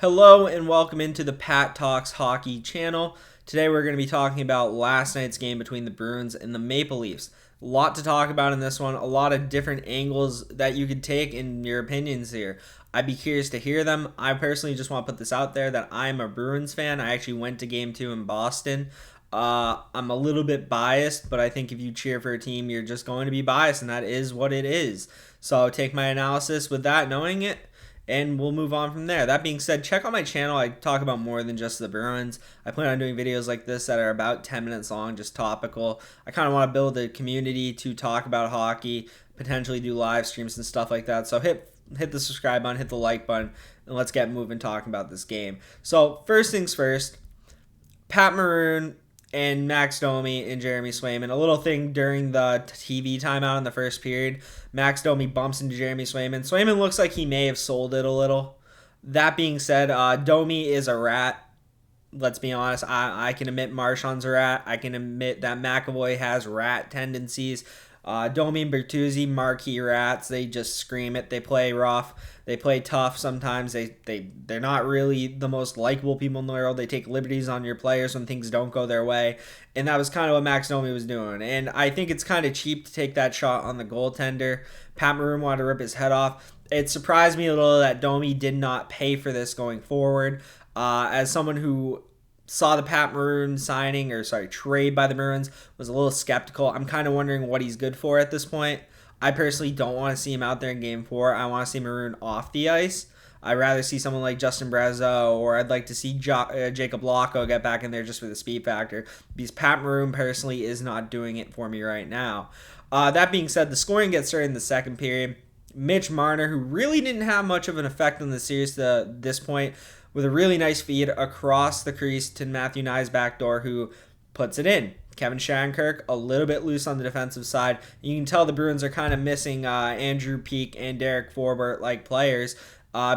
Hello and welcome into the Pat Talks Hockey channel. Today we're going to be talking about last night's game between the Bruins and the Maple Leafs. A lot to talk about in this one, a lot of different angles that you could take in your opinions here. I'd be curious to hear them. I personally just want to put this out there that I'm a Bruins fan. I actually went to game 2 in Boston. I'm a little bit biased, but I think if you cheer for a team, you're just going to be biased, and that is what it is. So take my analysis with that, knowing it, and we'll move on from there. That being said, check out my channel. I talk about more than just the Bruins. I plan on doing videos like this that are about 10 minutes long, just topical. I kind of want to build a community to talk about hockey, potentially do live streams and stuff like that. So hit the subscribe button, hit the like button, and let's get moving talking about this game. So first things first, Pat Maroon and Max Domi and Jeremy Swayman. A little thing during the TV timeout in the first period. Max Domi bumps into Jeremy Swayman. Swayman looks like he may have sold it a little. That being said, Domi is a rat. Let's be honest. I can admit Marchand's a rat. I can admit that McAvoy has rat tendencies. Domi and Bertuzzi, marquee rats. They just scream it. They play rough. They play tough sometimes. They're not really the most likable people in the world. They take liberties on your players when things don't go their way. And that was kind of what Max Domi was doing. And I think it's kind of cheap to take that shot on the goaltender. Pat Maroon wanted to rip his head off. It surprised me a little that Domi did not pay for this going forward. As someone who saw the Pat Maroon trade by the Bruins, was a little skeptical. I'm kind of wondering what he's good for at this point. I personally don't want to see him out there in Game 4. I want to see Maroon off the ice. I'd rather see someone like Justin Brazeau, or I'd like to see Jacob Lacko get back in there just for the speed factor, because Pat Maroon personally is not doing it for me right now. That being said, the scoring gets started in the second period. Mitch Marner, who really didn't have much of an effect on the series to this point, with a really nice feed across the crease to Matthew Knies' backdoor, who puts it in. Kevin Shattenkirk, a little bit loose on the defensive side. You can tell the Bruins are kind of missing Andrew Peeke and Derek Forbort-like players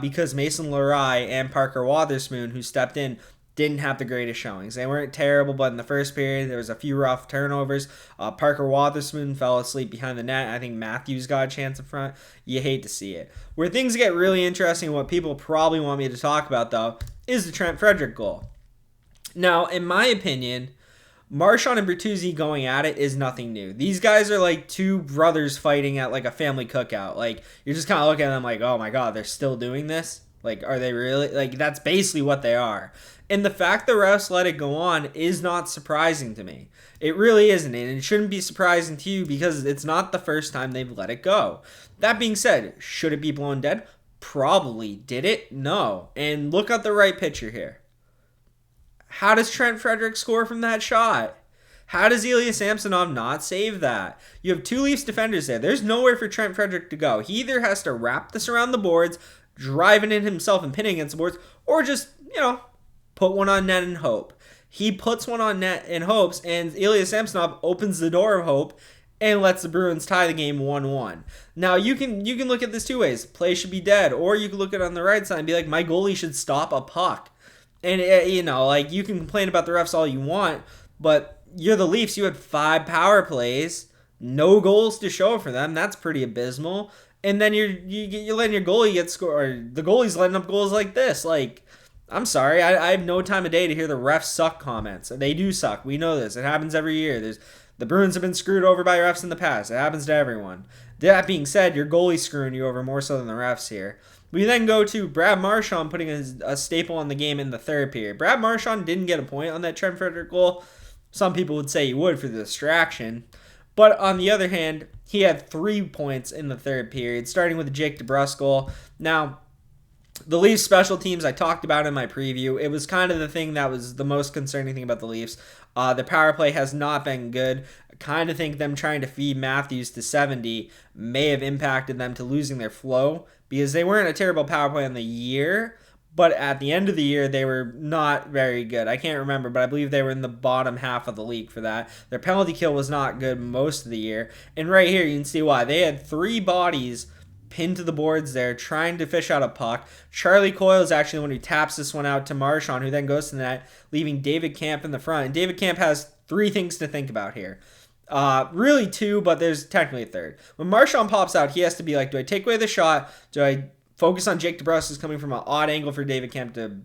because Mason Lohrei and Parker Wotherspoon, who stepped in, didn't have the greatest showings. They weren't terrible, but in the first period, there was a few rough turnovers. Parker Wotherspoon fell asleep behind the net. I think Matthews got a chance in front. You hate to see it. Where things get really interesting, what people probably want me to talk about, though, is the Trent Frederic goal. Now, in my opinion, Marchand and Bertuzzi going at it is nothing new. These guys are like two brothers fighting at like a family cookout. Like, you're just kind of looking at them like, oh my God, they're still doing this? Like, are they really? Like, that's basically what they are. And the fact the refs let it go on is not surprising to me. It really isn't, and it shouldn't be surprising to you because it's not the first time they've let it go. That being said, should it be blown dead? Probably. Did it? No. And look at the right picture here. How does Trent Frederic score from that shot? How does Ilya Samsonov not save that? You have two Leafs defenders there. There's nowhere for Trent Frederic to go. He either has to wrap this around the boards, driving in himself and pinning against the boards, or just, put one on net and hope. He puts one on net and hopes, and Ilya Samsonov opens the door of hope and lets the Bruins tie the game 1-1. Now, you can look at this two ways. Play should be dead, or you can look at it on the right side and be like, my goalie should stop a puck. And, you can complain about the refs all you want, but you're the Leafs. You had 5 power plays, no goals to show for them. That's pretty abysmal. And then you're letting your goalie get scored, or the goalie's letting up goals like this. Like, I'm sorry, I have no time of day to hear the refs suck comments. They do suck. We know this. It happens every year. The Bruins have been screwed over by refs in the past. It happens to everyone. That being said, your goalie's screwing you over more so than the refs here. We then go to Brad Marchand putting a staple on the game in the third period. Brad Marchand didn't get a point on that Trent Frederic goal. Some people would say he would for the distraction. But on the other hand, he had 3 points in the third period, starting with the Jake DeBrusk goal. Now, the Leafs special teams, I talked about in my preview. It was kind of the thing that was the most concerning thing about the Leafs. The power play has not been good. I kind of think them trying to feed Matthews to 70 may have impacted them to losing their flow, because they weren't a terrible power play on the year, but at the end of the year, they were not very good. I can't remember, but I believe they were in the bottom half of the league for that. Their penalty kill was not good most of the year, and right here you can see why. They had 3 bodies pinned to the boards there, trying to fish out a puck. Charlie Coyle is actually the one who taps this one out to Marchand, who then goes to the net, leaving David Kampf in the front. And David Kampf has 3 things to think about here. Really 2, but there's technically a third. When Marchand pops out, he has to be like, do I take away the shot? Do I focus on Jake DeBrusk is coming from an odd angle for David Kampf to,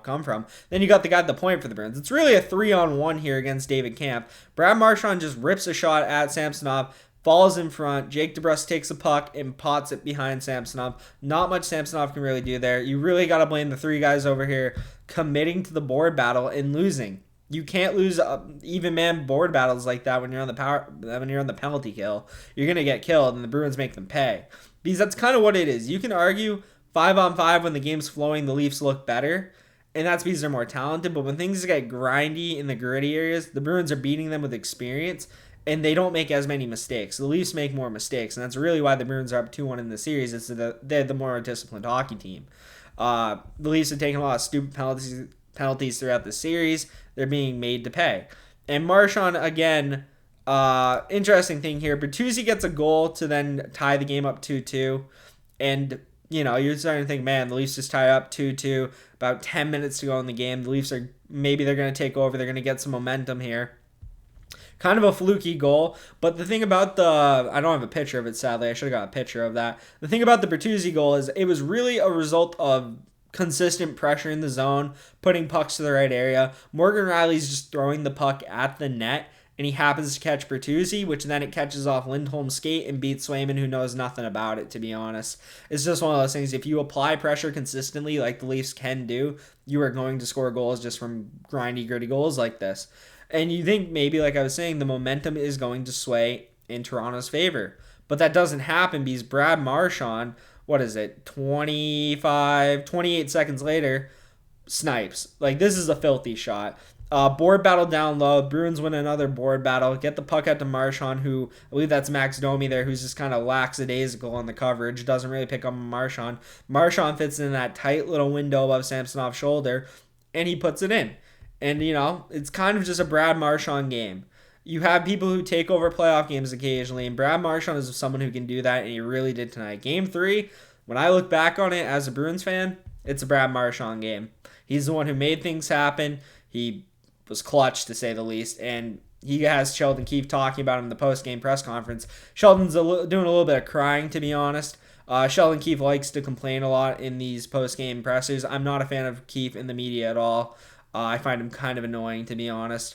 come from. Then you got the guy at the point for the Bruins. It's really a 3-on-1 here against David Kampf. Brad Marchand just rips a shot at Samsonov, falls in front. Jake DeBrusk takes a puck and pots it behind Samsonov. Not much Samsonov can really do there. You really got to blame the three guys over here committing to the board battle and losing. You can't lose even man board battles like that when you're on the penalty kill. You're gonna get killed, and the Bruins make them pay. Because that's kind of what it is. You can argue 5-on-5 when the game's flowing, the Leafs look better, and that's because they're more talented. But when things get grindy in the gritty areas, the Bruins are beating them with experience, and they don't make as many mistakes. The Leafs make more mistakes, and that's really why the Bruins are up 2-1 in the series. It's they're the more disciplined hockey team. The Leafs have taken a lot of stupid penalties throughout the series. They're being made to pay. And Marchand, again, interesting thing here. Bertuzzi gets a goal to then tie the game up 2-2. And, you're starting to think, man, the Leafs just tie up 2-2. About 10 minutes to go in the game. The Leafs they're going to take over. They're going to get some momentum here. Kind of a fluky goal. But the thing about I don't have a picture of it, sadly. I should have got a picture of that. The thing about the Bertuzzi goal is it was really a result of consistent pressure in the zone, putting pucks to the right area. Morgan Rielly's just throwing the puck at the net, and he happens to catch Bertuzzi, which then it catches off Lindholm's skate and beats Swayman, who knows nothing about it, to be honest. It's just one of those things. If you apply pressure consistently like the Leafs can do, you are going to score goals just from grindy, gritty goals like this. And you think maybe, like I was saying, the momentum is going to sway in Toronto's favor. But that doesn't happen because Brad Marchand, 28 seconds later, snipes. Like, this is a filthy shot. Board battle down low. Bruins win another board battle. Get the puck out to Marchand, who, I believe that's Max Domi there, who's just kind of lackadaisical on the coverage. Doesn't really pick up on Marchand. Marchand fits in that tight little window above Samsonov's shoulder, and he puts it in. And, it's kind of just a Brad Marchand game. You have people who take over playoff games occasionally, and Brad Marchand is someone who can do that, and he really did tonight. Game 3, when I look back on it as a Bruins fan, it's a Brad Marchand game. He's the one who made things happen. He was clutch, to say the least, and he has Sheldon Keefe talking about him in the post-game press conference. Sheldon's doing a little bit of crying, to be honest. Sheldon Keefe likes to complain a lot in these post-game pressers. I'm not a fan of Keefe in the media at all. I find him kind of annoying, to be honest.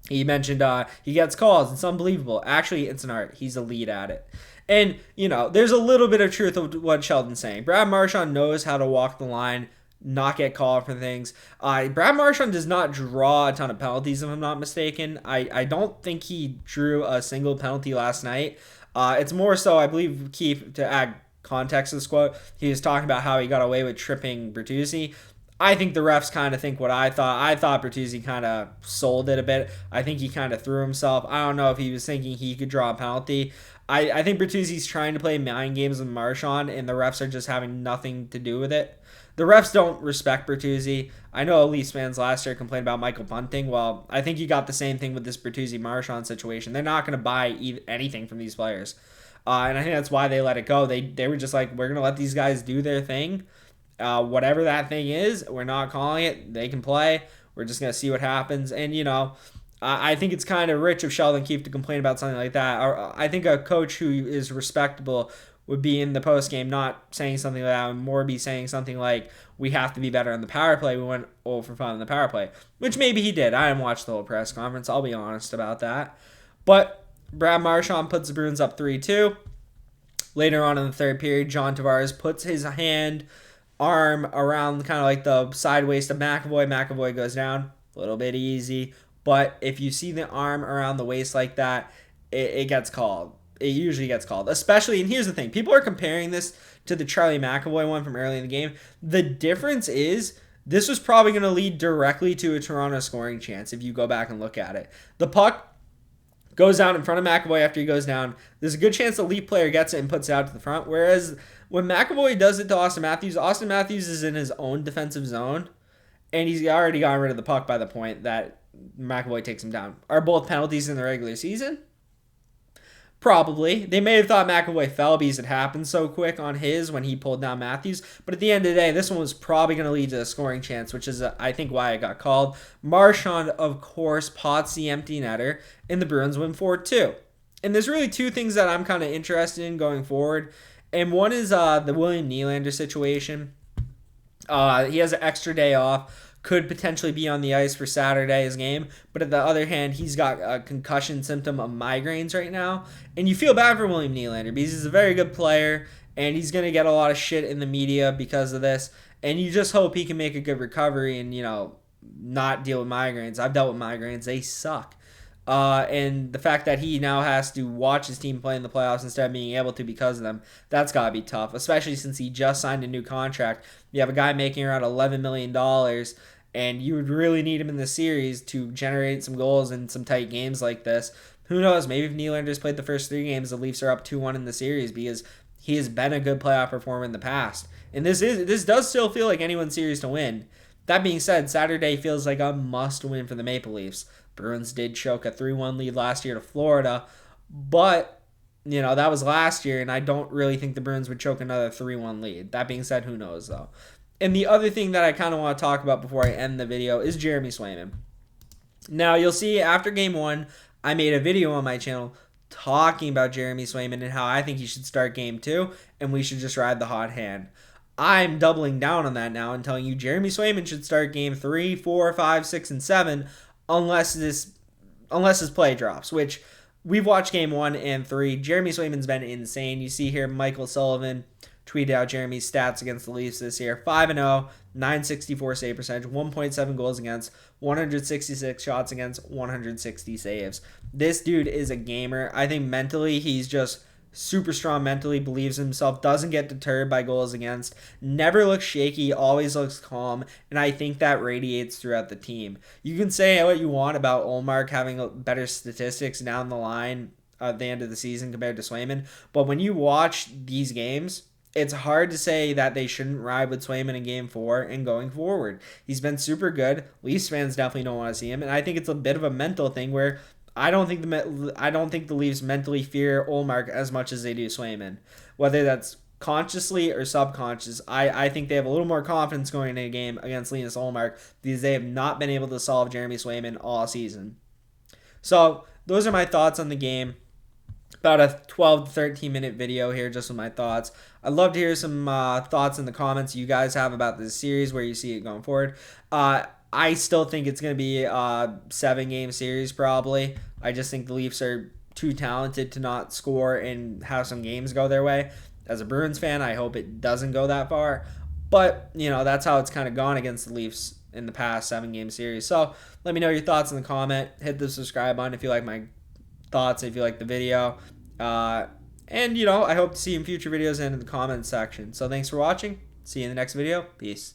He mentioned he gets calls. It's unbelievable. Actually, it's an art. He's elite at it. And, there's a little bit of truth of what Sheldon's saying. Brad Marchand knows how to walk the line, not get called for things. Brad Marchand does not draw a ton of penalties, if I'm not mistaken. I don't think he drew a single penalty last night. It's more so, I believe, Keefe, to add context to this quote, he was talking about how he got away with tripping Bertuzzi. I think the refs kind of think what I thought. I thought Bertuzzi kind of sold it a bit. I think he kind of threw himself. I don't know if he was thinking he could draw a penalty. I think Bertuzzi's trying to play mind games with Marchand, and the refs are just having nothing to do with it. The refs don't respect Bertuzzi. I know Leafs fans last year complained about Michael Bunting. Well, I think you got the same thing with this Bertuzzi-Marchand situation. They're not going to buy anything from these players. And I think that's why they let it go. They were just like, we're going to let these guys do their thing. Whatever that thing is, we're not calling it. They can play. We're just going to see what happens. And, I think it's kind of rich of Sheldon Keefe to complain about something like that. I think a coach who is respectable would be in the postgame not saying something like that, and more be saying something like, we have to be better on the power play. We went 0 for 5 on the power play, which maybe he did. I didn't watch the whole press conference. I'll be honest about that. But Brad Marchand puts the Bruins up 3-2. Later on in the third period, John Tavares puts his arm around kind of like the side waist of McAvoy. McAvoy goes down. A little bit easy. But if you see the arm around the waist like that, it gets called. It usually gets called. Especially, and here's the thing. People are comparing this to the Charlie McAvoy one from early in the game. The difference is this was probably going to lead directly to a Toronto scoring chance if you go back and look at it. The puck goes out in front of McAvoy after he goes down. There's a good chance the Leaf player gets it and puts it out to the front. Whereas when McAvoy does it to Austin Matthews is in his own defensive zone, and he's already gotten rid of the puck by the point that McAvoy takes him down. Are both penalties in the regular season? Probably. They may have thought McAvoy fell because it happened so quick on his when he pulled down Matthews. But at the end of the day, this one was probably going to lead to a scoring chance, which is, I think, why it got called. Marchand, of course, pots the empty netter, and the Bruins win 4-2. And there's really two things that I'm kind of interested in going forward. And one is the William Nylander situation. He has an extra day off, could potentially be on the ice for Saturday's game, but on the other hand, he's got a concussion symptom of migraines right now, and you feel bad for William Nylander because he's a very good player, and he's going to get a lot of shit in the media because of this, and you just hope he can make a good recovery and, not deal with migraines. I've dealt with migraines. They suck. And the fact that he now has to watch his team play in the playoffs instead of being able to because of them, that's got to be tough, especially since he just signed a new contract. You have a guy making around $11 million, and you would really need him in the series to generate some goals in some tight games like this. Who knows? Maybe if Nylander's played the first 3 games, the Leafs are up 2-1 in the series because he has been a good playoff performer in the past. And this does still feel like anyone's series to win. That being said, Saturday feels like a must-win for the Maple Leafs. Bruins did choke a 3-1 lead last year to Florida, but, that was last year, and I don't really think the Bruins would choke another 3-1 lead. That being said, who knows, though. And the other thing that I kind of want to talk about before I end the video is Jeremy Swayman. Now, you'll see after Game 1, I made a video on my channel talking about Jeremy Swayman and how I think he should start Game 2, and we should just ride the hot hand. I'm doubling down on that now and telling you Jeremy Swayman should start Game 3, 4, 5, 6, and 7 unless his play drops, which we've watched Game 1 and 3. Jeremy Swayman's been insane. You see here Michael Sullivan tweeted out Jeremy's stats against the Leafs this year. 5-0, 964 save percentage, 1.7 goals against, 166 shots against, 160 saves. This dude is a gamer. I think mentally he's just super strong mentally, believes in himself, doesn't get deterred by goals against, never looks shaky, always looks calm, and I think that radiates throughout the team. You can say what you want about Ullmark having better statistics down the line at the end of the season compared to Swayman, but when you watch these games, it's hard to say that they shouldn't ride with Swayman in Game 4 and going forward. He's been super good. Leafs fans definitely don't want to see him, and I think it's a bit of a mental thing where I don't think the Leafs mentally fear Ullmark as much as they do Swayman. Whether that's consciously or subconscious, I think they have a little more confidence going into a game against Linus Ullmark because they have not been able to solve Jeremy Swayman all season. So those are my thoughts on the game. About a 12 to 13 minute video here just with my thoughts. I'd love to hear some thoughts in the comments you guys have about this series, where you see it going forward. I still think it's going to be a 7-game series probably. I just think the Leafs are too talented to not score and have some games go their way. As a Bruins fan, I hope it doesn't go that far. But, that's how it's kind of gone against the Leafs in the past 7-game series. So let me know your thoughts in the comment. Hit the subscribe button if you like my thoughts, if you like the video. And, I hope to see you in future videos and in the comments section. So thanks for watching. See you in the next video. Peace.